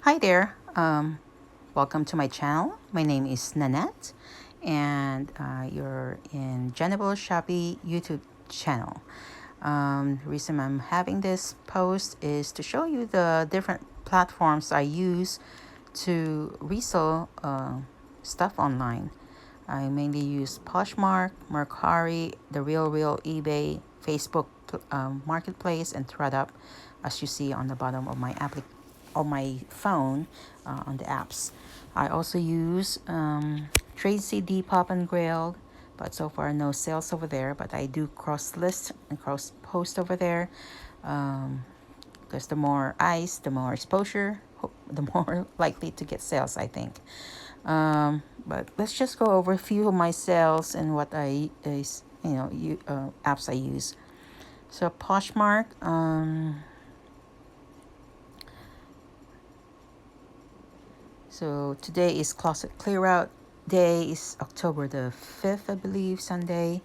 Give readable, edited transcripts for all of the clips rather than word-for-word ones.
Hi there. Welcome to my channel. My name is Nanette, and you're in Genable Shopee YouTube channel. The reason I'm having this post is to show you the different platforms I use to resell stuff online. I mainly use Poshmark, Mercari, The Real, eBay, Facebook Marketplace, and ThreadUp, as you see on the bottom of my on my phone on the apps. I also use Tracy Depop and Grailed, but so far no sales over there. But I do cross list and cross post over there. Because the more eyes, the more exposure, the more likely to get sales, I think. But let's just go over a few of my sales and what apps I use. So Poshmark. So today is closet clear out day. Is October the 5th, I believe, Sunday.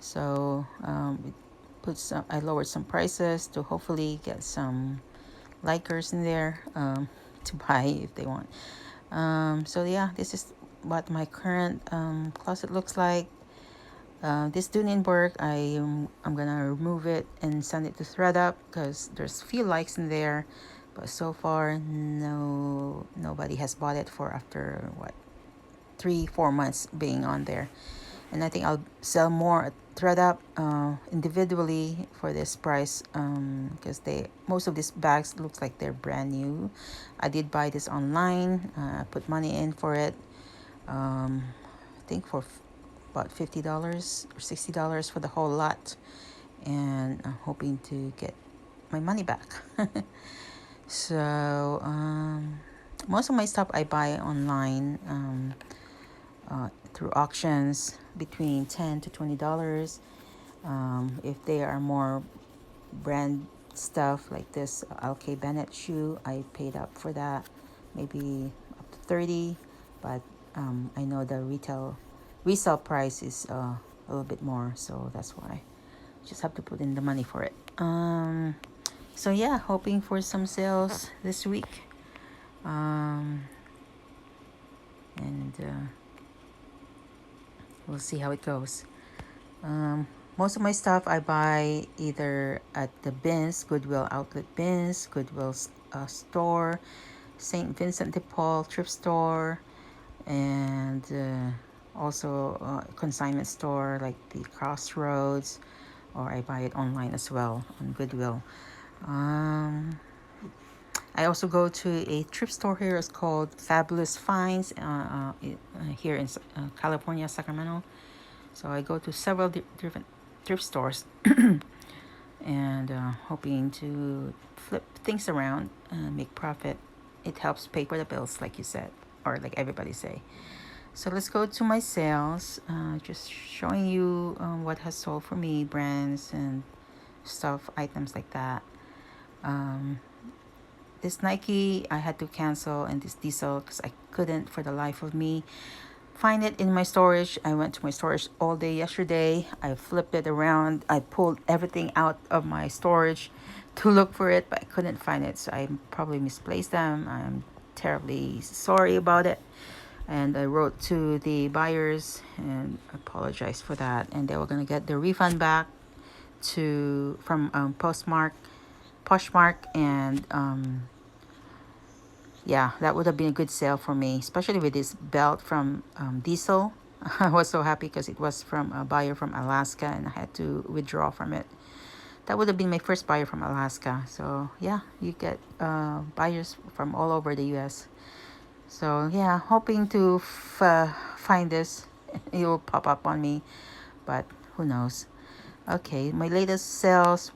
So I lowered some prices to hopefully get some likers in there to buy if they want. So yeah, this is what my current closet looks like. This didn't work. I'm gonna remove it and send it to ThreadUp because there's a few likes in there, but so far nobody has bought it for after what 3-4 months being on there. And I think I'll sell more at ThreadUp individually for this price because most of these bags looks like they're brand new. I did buy this online. I put money in for it. I think for about $50 or $60 for the whole lot, and I'm hoping to get my money back. So most of my stuff I buy online through auctions between $10 to $20. If they are more brand stuff like this LK Bennett shoe, I paid up for that, maybe up to 30, but I know the resale price is a little bit more, so that's why just have to put in the money for it. So yeah, hoping for some sales this week. And we'll see how it goes. Most of my stuff I buy either at the bins, Goodwill Outlet bins, Goodwill store, St. Vincent de Paul thrift store, and also consignment store like the Crossroads, or I buy it online as well on Goodwill. I also go to a thrift store here. It's called Fabulous Finds here in California, Sacramento. So I go to several different thrift stores and hoping to flip things around, make profit. It helps pay for the bills, like you said, or like everybody say. So let's go to my sales. Just showing you what has sold for me, brands and stuff, items like that. This Nike I had to cancel, and this Diesel because I couldn't for the life of me find it in my storage. I went to my storage all day yesterday. I flipped it around. I pulled everything out of my storage to look for it, but I couldn't find it. So I probably misplaced them. I'm terribly sorry about it. And I wrote to the buyers and apologized for that. And they were gonna get the refund back from Poshmark, and yeah, that would have been a good sale for me, especially with this belt from Diesel. I was so happy because it was from a buyer from Alaska and I had to withdraw from it. That would have been my first buyer from Alaska. So yeah, you get buyers from all over the US. So yeah, hoping to find this. It will pop up on me, but who knows. Okay, my latest sales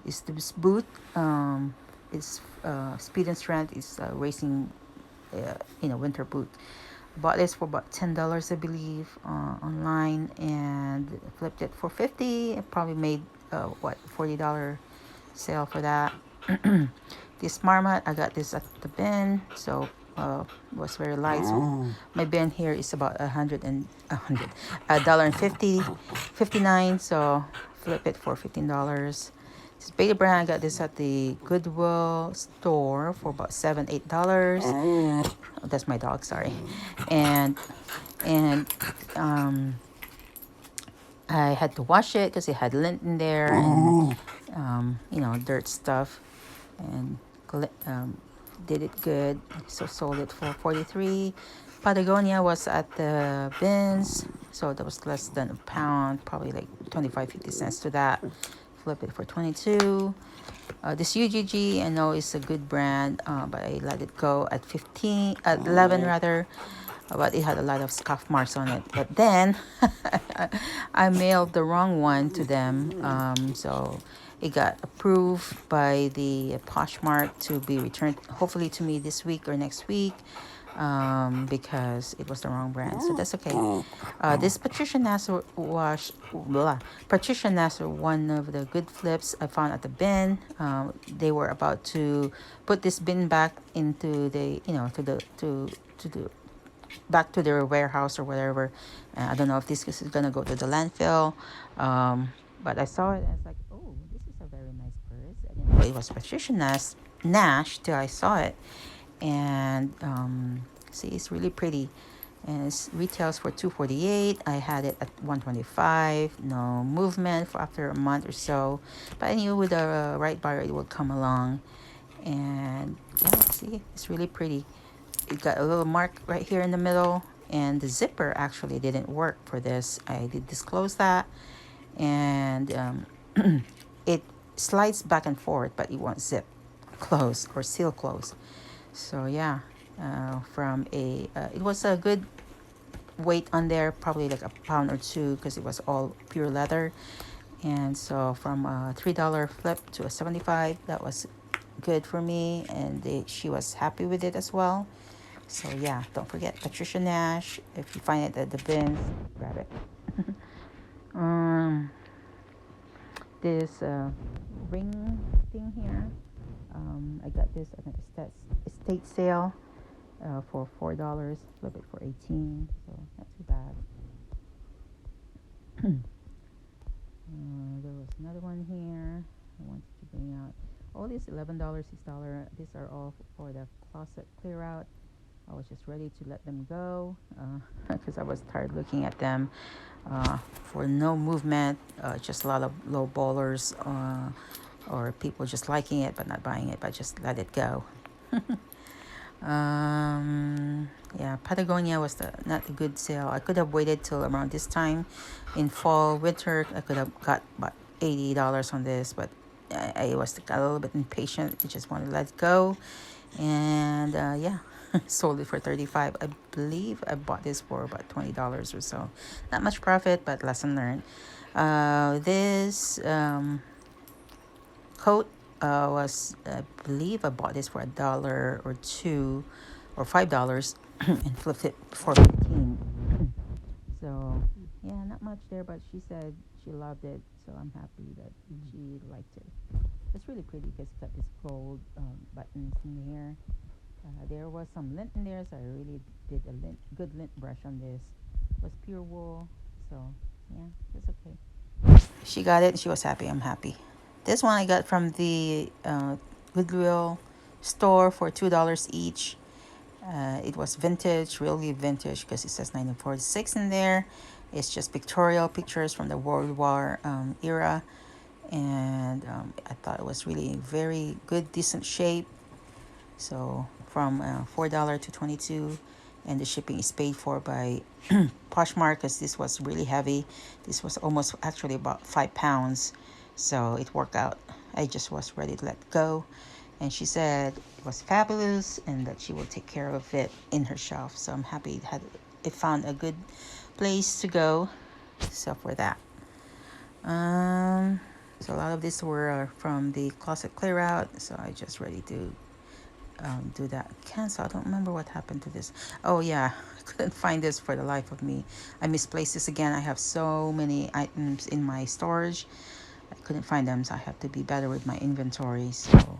is this boot. It's Speed and Strength is racing, winter boot. Bought this for about $10, I believe, online, and flipped it for 50. I probably made $40 sale for that. This Marmot, I got this at the bin, so was very light. So my bin here is about $1.50, 59. So flip it for $15. This beta brand, I got this at the Goodwill store for about $7, $8. Oh, that's my dog, sorry. And um, I had to wash it because it had lint in there and dirt stuff, and did it good. So sold it for 43. Patagonia was at the bins, so that was less than a pound, probably like 25-50 cents to that. Flip it for 22. This UGG, I know is a good brand, but I let it go at 15, at 11 rather. But it had a lot of scuff marks on it. But then I mailed the wrong one to them, so it got approved by the Poshmark to be returned, hopefully to me this week or next week, because it was the wrong brand. So that's okay. This Patricia Nasser wash, Patricia Nasser, one of the good flips I found at the bin. They were about to put this bin back into the, to the back to their warehouse or whatever. I don't know if this is gonna go to the landfill, but I saw it and I was like, oh, this is a very nice purse. I didn't know it was Patricia Nash till I saw it, and see, it's really pretty. And it retails for $248. I had it at $125. No movement for after a month or so, but I knew with the right buyer it would come along. And yeah, see, it's really pretty. It got a little mark right here in the middle, and the zipper actually didn't work for this. I did disclose that, and it slides back and forth, but it won't zip close or seal close. So yeah, it was a good weight on there, probably like a pound or two, because it was all pure leather. And so from a $3 flip to a 75, that was good for me, and she was happy with it as well. So yeah, don't forget Patricia Nash. If you find it at the bins, grab it. um, this ring thing here. I got this at an estate sale for $4. Flip it for 18, so not too bad. There was another one here I wanted to bring out. All these $11, $6. These are all for the closet clear out. I was just ready to let them go because I was tired looking at them for no movement, just a lot of low bowlers or people just liking it but not buying it, but just let it go. Yeah, Patagonia was not a good sale. I could have waited till around this time in fall, winter. I could have got about $80 on this, but I was got a little bit impatient. I just wanted to let it go, and yeah, sold it for 35. I believe I bought this for about $20 or so. Not much profit, but lesson learned. This coat was, I believe I bought this for $1 or $2 or $5 and flipped it for 15. So yeah, not much there, but she said she loved it, so I'm happy that she liked it. It's really pretty because it's got this gold buttons in here. There was some lint in there, so I really did a good lint brush on this. It was pure wool, so yeah, it's okay. She got it and she was happy. I'm happy. This one I got from the Goodwill store for $2 each. It was vintage, really vintage, because it says 1946 in there. It's just pictorial pictures from the World War era, and I thought it was really very good, decent shape. So from $4 to 22, and the shipping is paid for by Poshmark because this was really heavy. This was almost actually about 5 pounds, so it worked out. I just was ready to let go, and she said it was fabulous and that she will take care of it in her shelf. So I'm happy it found a good place to go. So for that, so a lot of these were from the closet clear out. So I just ready to do that. Cancel. I don't remember what happened to this. Oh yeah, I couldn't find this for the life of me. I misplaced this again. I have so many items in my storage. I couldn't find them, so I have to be better with my inventory. So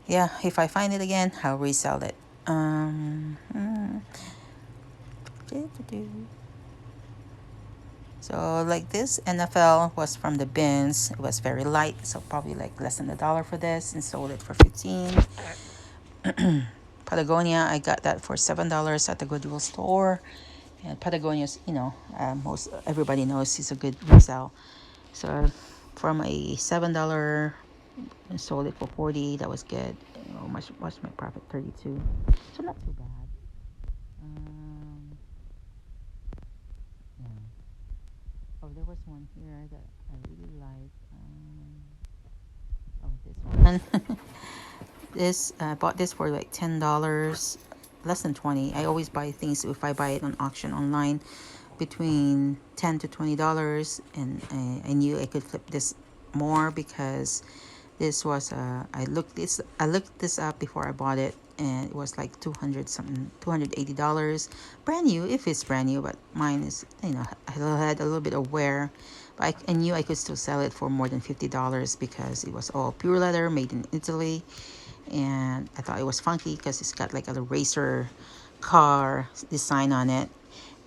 yeah, if I find it again, I'll resell it. So like this NFL was from the bins. It was very light, so probably like less than $1 for this, and sold it for 15. Patagonia, I got that for $7 at the Goodwill store. And Patagonia's, most everybody knows is a good resale. So from a $7 and sold it for 40. That was good. Oh, much what's my profit? 32. So not too bad. Um, yeah. Oh, there was one here that I really like. Oh, this one. This I bought this for like $10, less than 20. I always buy things if I buy it on auction online between $10 to $20, and I knew I could flip this more because this was I looked this up before I bought it, and it was like 200 something, $280, brand new if it's brand new. But mine is, I had a little bit of wear, but I knew I could still sell it for more than $50 because it was all pure leather, made in Italy. And I thought it was funky because it's got like a racer car design on it.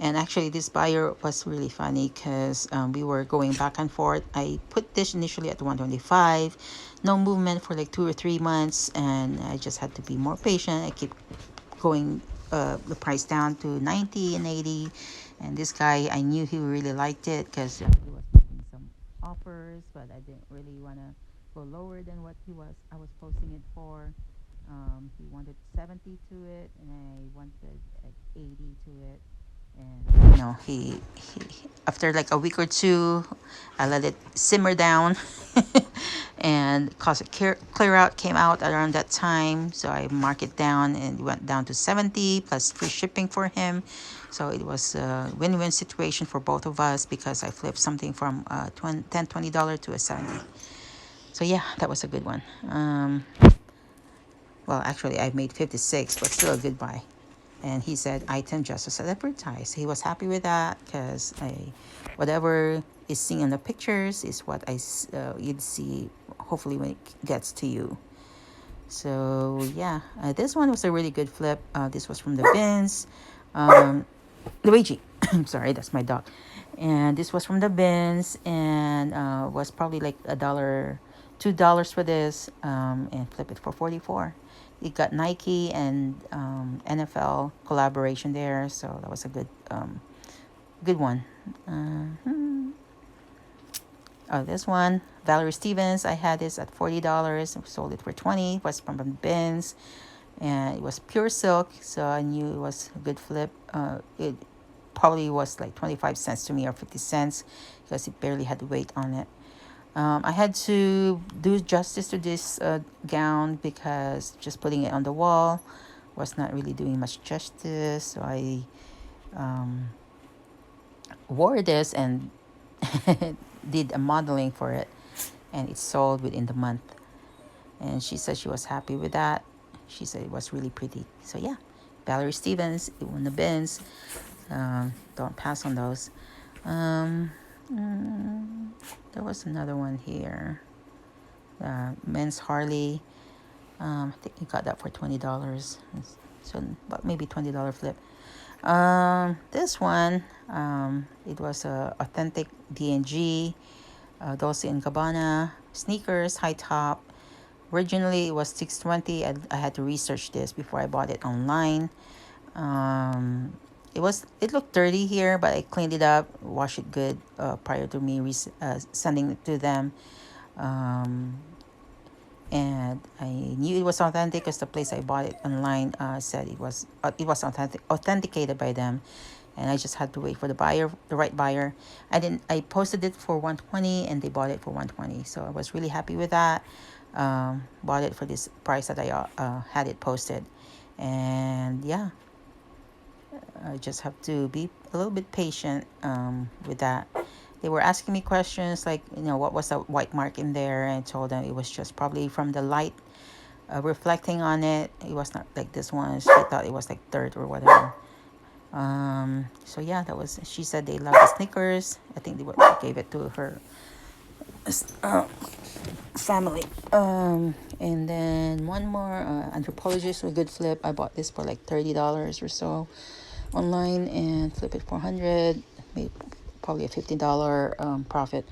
And actually, this buyer was really funny because we were going back and forth. I put this initially at 125, no movement for like 2 or 3 months, and I just had to be more patient. I keep going the price down to 90 and 80. And this guy, I knew he really liked it because he was making some offers, but I didn't really want to go lower than what I was posting it for. He wanted 70 to it, and I wanted like 80 to it. And he after like a week or two, I let it simmer down. And cause clear out came out around that time, so I marked it down and it went down to 70 plus free shipping for him. So it was a win-win situation for both of us because I flipped something from $10-20 to a 70. So yeah, that was a good one. Well, actually, I made 56, but still a good buy. And he said, item just as advertised. He was happy with that because whatever is seen in the pictures is what you'd see hopefully when it gets to you. So yeah, this one was a really good flip. This was from the bins. Luigi, I'm sorry, that's my dog. And this was from the bins, and was probably like $2 for this, and flip it for 44. It got Nike and NFL collaboration there, so that was a good one. Hmm. Oh, this one, Valerie Stevens. I had this at $40. Sold it for 20. It was from the bins, and it was pure silk, so I knew it was a good flip. It probably was like 25 cents to me or 50 cents because it barely had weight on it. I had to do justice to this gown because just putting it on the wall was not really doing much justice. So I um, wore this and did a modeling for it, and it sold within the month. And she said she was happy with that. She said it was really pretty. So yeah, Valerie Stevens, it won the bins. Don't pass on those. Um, there was another one here. Men's Harley. I think you got that for $20. So about maybe $20 flip. This one, it was a authentic D&G, Dolce and Gabbana sneakers, high top. Originally, it was $620. I had to research this before I bought it online. It looked dirty here, but I cleaned it up, washed it good prior to me sending it to them. And I knew it was authentic because the place I bought it online said it was authenticated by them, and I just had to wait for the right buyer. I posted it for 120, and they bought it for 120, so I was really happy with that. Bought it for this price that I had it posted, and yeah, I just have to be a little bit patient with that. They were asking me questions like, what was the white mark in there? And I told them it was just probably from the light reflecting on it. It was not like this one. She thought it was like dirt or whatever. So yeah, she said they love the sneakers. I think they gave it to her family. And then one more, Anthropologist, a good flip. I bought this for like $30 or so online and flip it for 100. Made probably a $15 profit.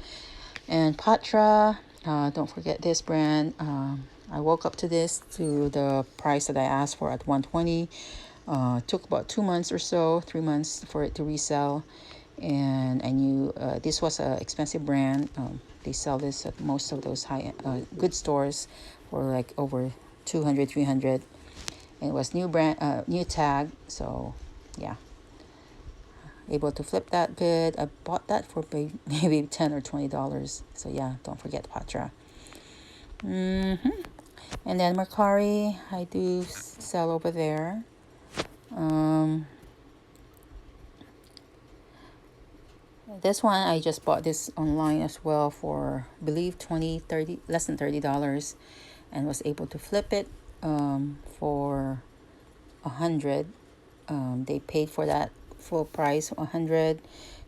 And Patra, don't forget this brand. I woke up to the price that I asked for at 120. Took about 2 months or so, 3 months for it to resell. And I knew this was an expensive brand. They sell this at most of those high good stores for like over 200, 300. And it was new brand, new tag. So yeah, able to flip that good. I bought that for maybe $10 or $20. So yeah, don't forget Patra. And then Mercari, I do sell over there. This one, I just bought this online as well for, I believe, 20 30 less than $30, and was able to flip it for 100. They paid for that full price, 100.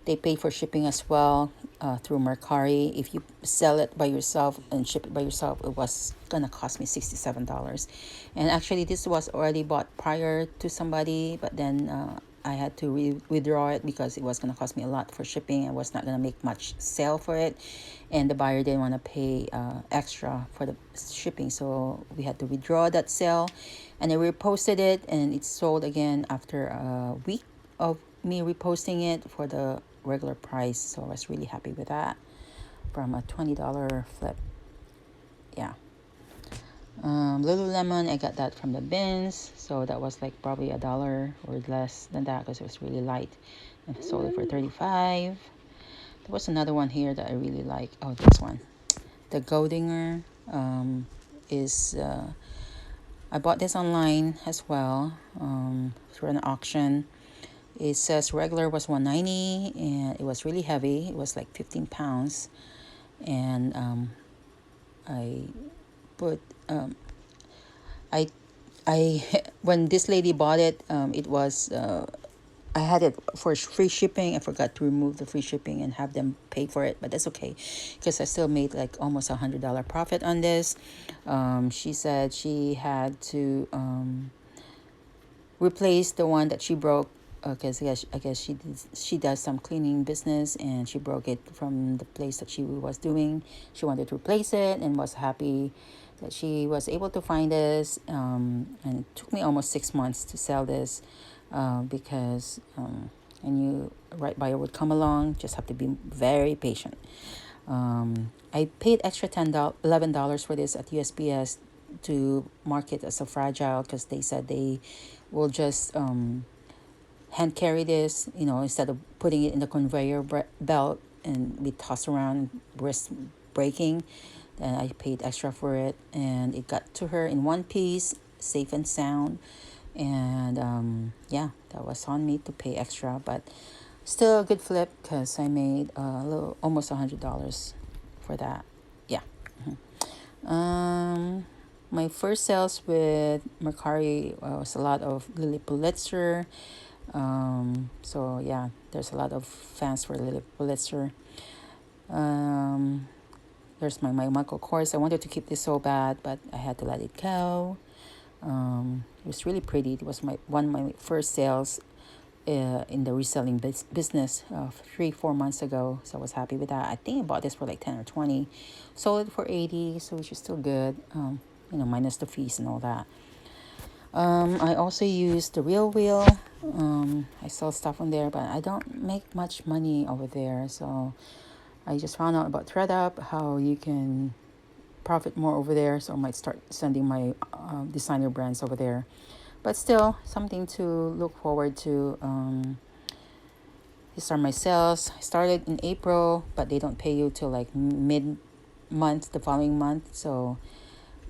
They paid for shipping as well through Mercari. If you sell it by yourself and ship it by yourself, it was gonna cost me $67. And actually, this was already bought prior to somebody, but then I had to withdraw it because it was gonna cost me a lot for shipping. I was not gonna make much sale for it, and the buyer didn't want to pay extra for the shipping, so we had to withdraw that sale. And I reposted it, and it sold again after a week of me reposting it for the regular price. So I was really happy with that, from a $20 flip. Yeah. Lululemon, I got that from the bins, so that was like probably $1 or less than that because it was really light, and I sold it for 35. There was another one here that I really like. Oh, this one, the Goldinger, is I bought this online as well, through an auction. It says regular was 190, and it was really heavy. It was like 15 pounds, and I put I when this lady bought it, it was I had it for free shipping. I forgot to remove the free shipping and have them pay for it, but that's okay because I still made like almost $100 profit on this. She said she had to replace the one that she broke because I guess she does some cleaning business, and she broke it from the place that she was doing. She wanted to replace it and was happy that she was able to find this. And it took me almost 6 months to sell this because I knew a right buyer would come along. Just have to be very patient. I paid extra $11 for this at USPS to mark it as a fragile because they said they will just hand carry this, instead of putting it in the conveyor belt and be tossed around, risk breaking. Then I paid extra for it, and it got to her in one piece, safe and sound. And yeah, that was on me to pay extra, but still a good flip because I made almost $100 for that. Yeah. My first sales with Mercari was a lot of Lily Pulitzer. So yeah, there's a lot of fans for Lily Pulitzer. There's my Michael Kors. I wanted to keep this so bad, but I had to let it go. It was really pretty. It was one of my first sales in the reselling business 3-4 months ago. So I was happy with that. I think I bought this for like 10 or 20. Sold it for 80, so which is still good. Minus the fees and all that. I also use the Real Wheel. I sell stuff on there, but I don't make much money over there. So I just found out about ThreadUp, how you can profit more over there. So I might start sending my designer brands over there. But still, something to look forward to. These are my sales. I started in April, but they don't pay you till like mid-month, the following month. So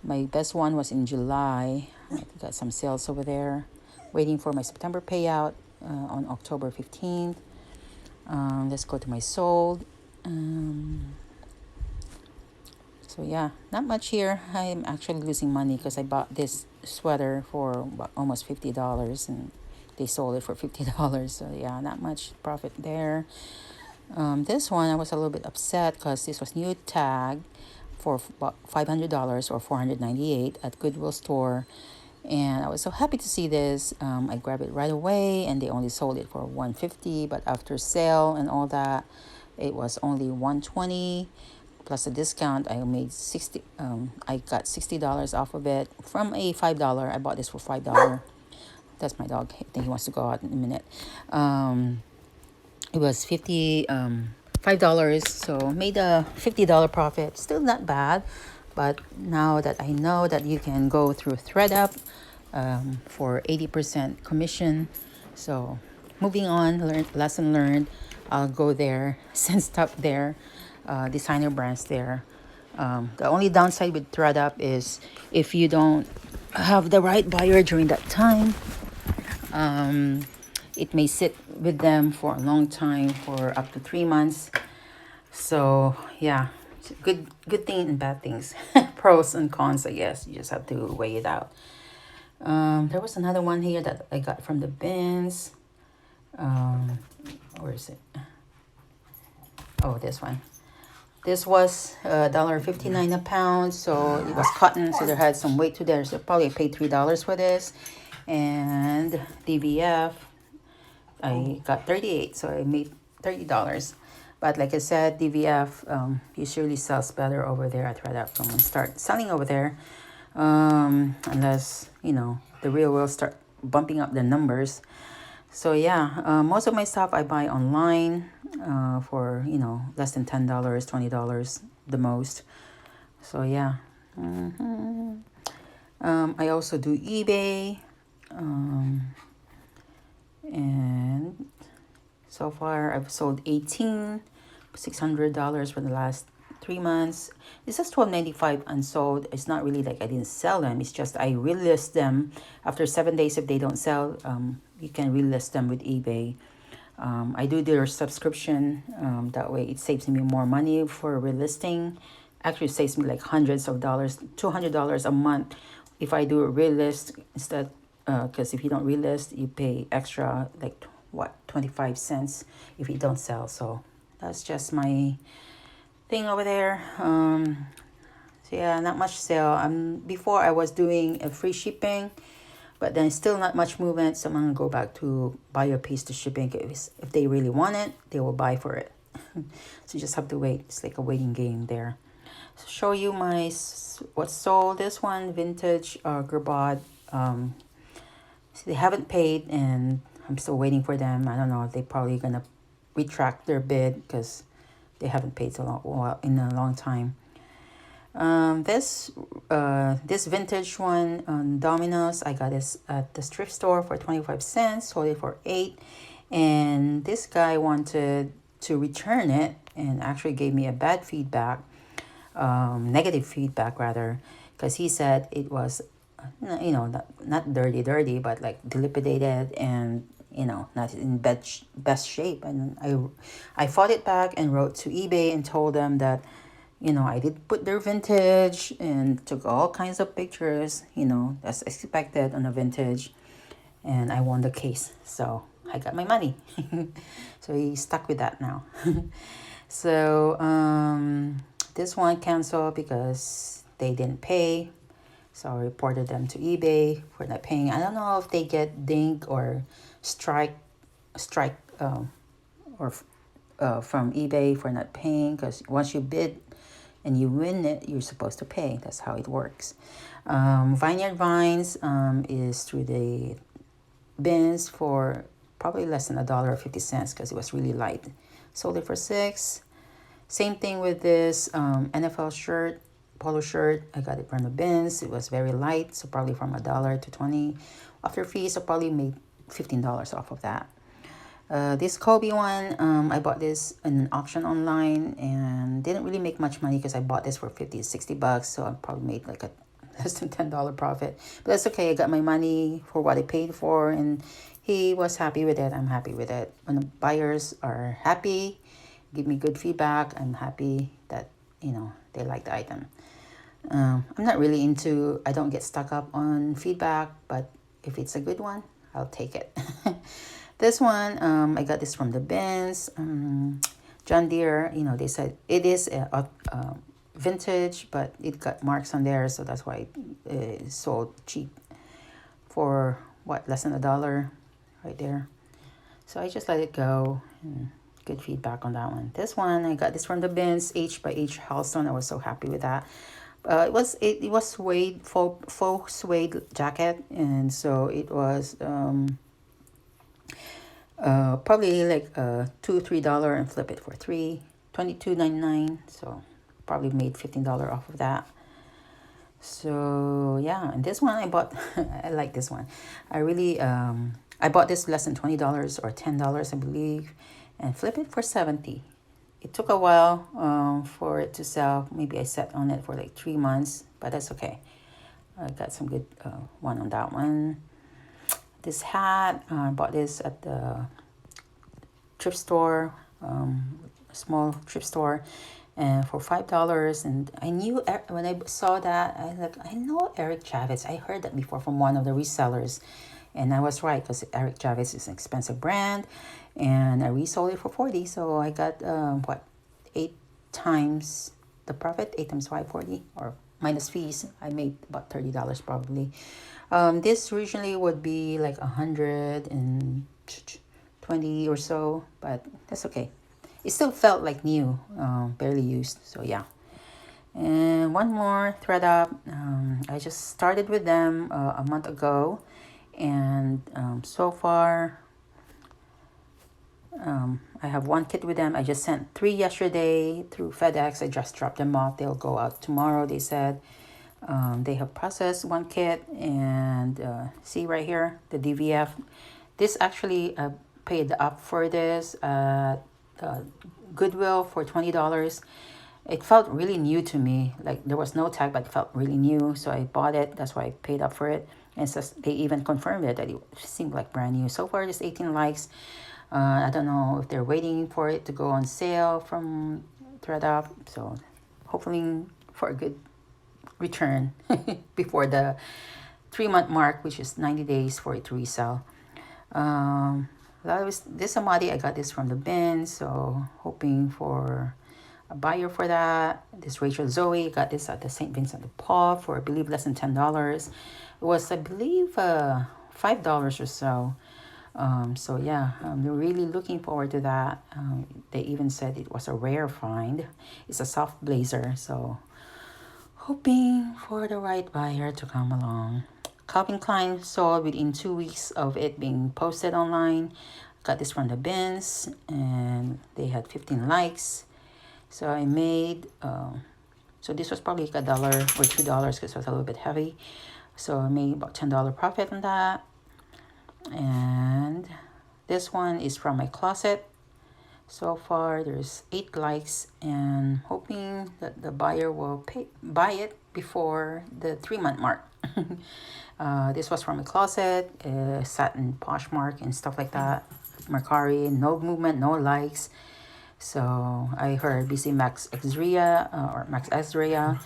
my best one was in July. I got some sales over there. Waiting for my September payout on October 15th. Let's go to my sold. So yeah, not much here. I'm actually losing money because I bought this sweater for almost $50, and they sold it for $50. So yeah, not much profit there. This one I was a little bit upset because this was new tag for about $500 or $498 at Goodwill store, And I was so happy to see this. I grabbed it right away, and they only sold it for 150, but after sale and all that, it was only 120 plus a discount. I made 60. I got $60 off of it from a $5. I bought this for $5. That's my dog. I think he wants to go out in a minute. It was 50 $5, so made a $50 profit. Still not bad, but now that I know that you can go through ThreadUp for 80% commission, so moving on, lesson learned. I'll go there, send stuff there, designer brands there. The only downside with ThreadUp is if you don't have the right buyer during that time, it may sit with them for a long time, for up to 3 months. So yeah, good thing and bad things, pros and cons. I guess you just have to weigh it out. There was another one here that I got from the bins. Where is it? Oh, this one. This was $1.59 a pound, so it was cotton, so there had some weight to there. So probably paid $3 for this. And DVF, I got 38, so I made $30. But like I said, DVF usually sells better over there at ThreadUp. I'm gonna start selling over there, unless the real will start bumping up the numbers. So yeah, most of my stuff I buy online for less than $10, $20 the most. So yeah, I also do eBay, and so far I've sold 18, $600 for the last 3 months. This is $12.95 unsold. It's not really like I didn't sell them. It's just I relist them after 7 days. If they don't sell, you can relist them with eBay. I do their subscription. That way it saves me more money for relisting. Actually, it saves me like hundreds of dollars, $200 a month if I do a relist instead. Because if you don't relist, you pay extra, like 25 cents if you don't sell. So that's just my thing over there. So yeah, not much sale. Before I was doing a free shipping, but then still not much movement. So I'm gonna go back to buyer pays to shipping. If they really want it, they will buy for it. So you just have to wait. It's like a waiting game there. So show you what's sold. This one, vintage Gerbod. So they haven't paid, and I'm still waiting for them. I don't know if they're probably gonna retract their bid because they haven't paid in a long time. This vintage one on Domino's, I got this at the thrift store for 25 cents, sold it for 8, and this guy wanted to return it and actually gave me a bad feedback, negative feedback rather, because he said it was not dirty, but like dilapidated and not in best shape. And I fought it back and wrote to eBay and told them that I did put their vintage and took all kinds of pictures, as expected on a vintage, and I won the case, so I got my money. So he stuck with that now. So this one canceled because they didn't pay. So I reported them to eBay for not paying. I don't know if they get dinged or strike or from eBay for not paying, because once you bid and you win it, you're supposed to pay. That's how it works. Vineyard Vines is through the bins for probably less than $1.50 because it was really light. Sold it for $6. Same thing with this NFL shirt, polo shirt. I got it from the bins. It was very light, so probably from $1 to 20. After fees, I probably made $15 off of that. This Kobe one, I bought this in an auction online and didn't really make much money because I bought this for $50-$60, so I probably made like a less than $10 profit. But that's okay. I got my money for what I paid for, and he was happy with it. I'm happy with it. When the buyers are happy, give me good feedback, I'm happy that they like the item. I'm not really I don't get stuck up on feedback, but if it's a good one, I'll take it. This one, I got this from the bins. John Deere, they said it is a vintage, but it got marks on there, so that's why it's sold cheap. for what, less than $1 right there. So I just let it go. And good feedback on that one. This one, I got this from the bins, H by H Halston. I was so happy with that. It was suede, faux suede jacket, and so it was probably like $2-3 and flip it for $22.99. So probably made $15 off of that. So yeah, and this one I bought. I like this one. I bought this less than $20 or $10, I believe, and flip it for 70. It took a while for it to sell. Maybe I sat on it for like 3 months, but that's okay. I got some good one on that one. This hat, I bought this at the thrift store, small thrift store, and for $5. And I knew when I saw that, I know Eric Chavez. I heard that before from one of the resellers, and I was right because Eric Chavez is an expensive brand, and I resold it for 40. So I got 8 times the profit, 8 times 540, or minus fees. I made about $30 probably. This originally would be like 120 or so, but that's okay. It still felt like new, barely used. So yeah. And one more ThredUp. I just started with them a month ago, and so far I have one kit with them. I just sent 3 yesterday through FedEx. I just dropped them off. They'll go out tomorrow, they said. They have processed 1 kit, and see right here, the DVF. This actually paid up for this Goodwill for $20. It felt really new to me. Like there was no tag, but it felt really new. So I bought it. That's why I paid up for it. And so they even confirmed it that it seemed like brand new. So far, just 18 likes. I don't know if they're waiting for it to go on sale from ThredUp. So hopefully for a good return before the 3-month mark, which is 90 days for it to resell. This Amadi, I got this from the bin, so hoping for a buyer for that. This Rachel Zoe, got this at the St. Vincent de Paul for I believe less than $10. It was I believe $5 or so. So yeah, they're really looking forward to that. They even said it was a rare find. It's a soft blazer, so hoping for the right buyer to come along. Calvin Klein sold within 2 weeks of it being posted online. Got this from the bins, and they had 15 likes. So I made, so this was probably like $1 or $2 because it was a little bit heavy. So I made about $10 profit on that. And this one is from my closet. So far, there's 8 likes, and hoping that the buyer will buy it before the 3-month mark. This was from a closet, satin Poshmark and stuff like that. Mercari, no movement, no likes. So I heard BC Max Exria or Max Exria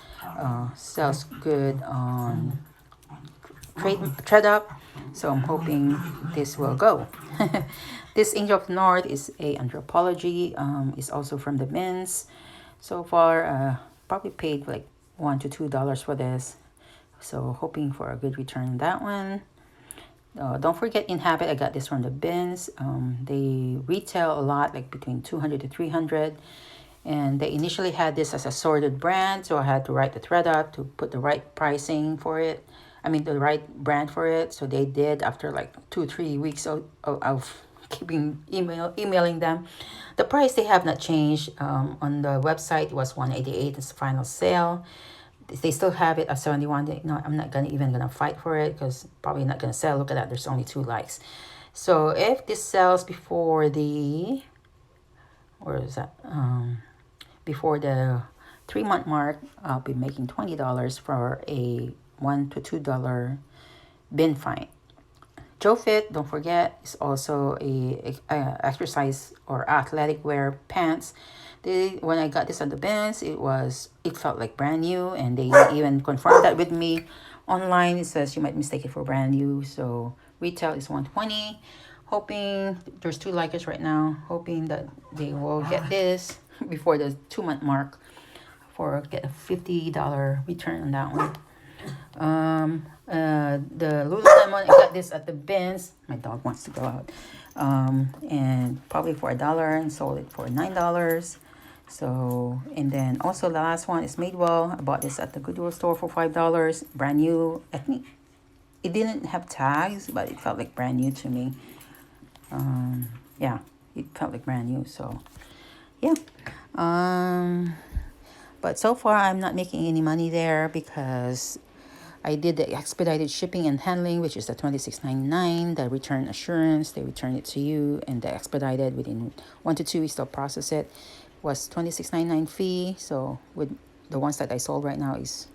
sells good on ThredUp. So I'm hoping this will go. This Angel of the North is a Anthropology. Is also from the bins. So far, probably paid like $1 to $2 for this. So hoping for a good return on that one. Don't forget Inhabit. I got this from the bins. They retail a lot, like between 200 to 300. And they initially had this as a sorted brand, so I had to write the ThredUp to put the right pricing for it. I mean, the right brand for it. So they did after like 2-3 weeks of keeping emailing them. The price they have not changed. On the website it was $188. It's the final sale. They still have it at $71. No, I'm not gonna fight for it because probably not gonna sell. Look at that. There's only 2 likes. So if this sells before the, where is that? Before the 3-month mark, I'll be making $20 for a $1 to $2 bin find. Joe Fit, don't forget, is also a exercise or athletic wear pants. When I got this at the bins, it felt like brand new, and they even confirmed that with me online. It says you might mistake it for brand new. So retail is $120. Hoping there's 2 likers right now. Hoping that they will get this before the 2-month mark for get a $50 return on that one. The Lululemon, I got this at the bins. My dog wants to go out. And probably for $1 and sold it for $9. So, and then also the last one is Madewell. I bought this at the Goodwill store for $5. Brand new. I think it didn't have tags, but it felt like brand new to me. Yeah, it felt like brand new. So, yeah. But so far, I'm not making any money there because I did the expedited shipping and handling, which is the $26.99. The return assurance, they return it to you, and the expedited within 1 to 2 weeks they'll process it. Was $26.99 fee. So with the ones that I sold right now is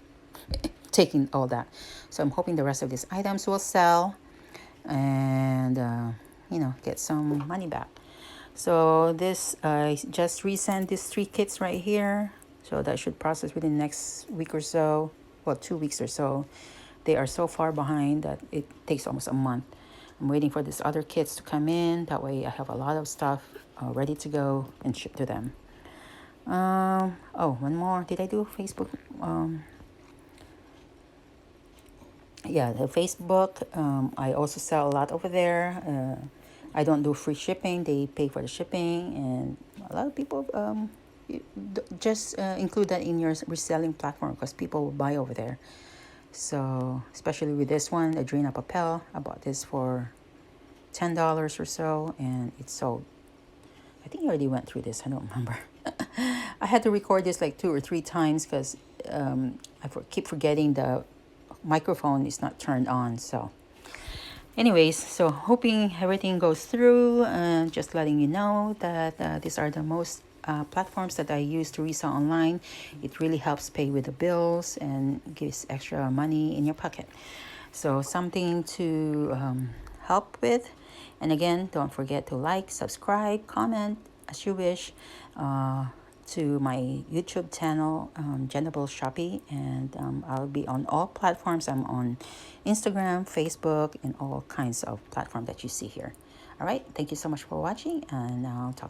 taking all that. So I'm hoping the rest of these items will sell and get some money back. So this I just resent these 3 kits right here. So that should process within the next week or so. Well, 2 weeks or so. They are so far behind that it takes almost a month. I'm waiting for these other kits to come in. That way I have a lot of stuff ready to go and ship to them. One more. Did I do Facebook? Yeah, the Facebook. I also sell a lot over there. I don't do free shipping. They pay for the shipping, and a lot of people just include that in your reselling platform because people will buy over there. So especially with this one, Adrena Papel, I bought this for $10 or so, and it sold. I think I already went through this. I don't remember. I had to record this like 2 or 3 times because keep forgetting the microphone is not turned on. So anyways, so hoping everything goes through, and just letting you know that these are the most platforms that I use to resell online. It really helps pay with the bills and gives extra money in your pocket. So something to help with. And again, don't forget to like, subscribe, comment as you wish to my YouTube channel, Genable Shopee. And I'll be on all platforms. I'm on Instagram, Facebook, and all kinds of platforms that you see here. All right. Thank you so much for watching, and I'll talk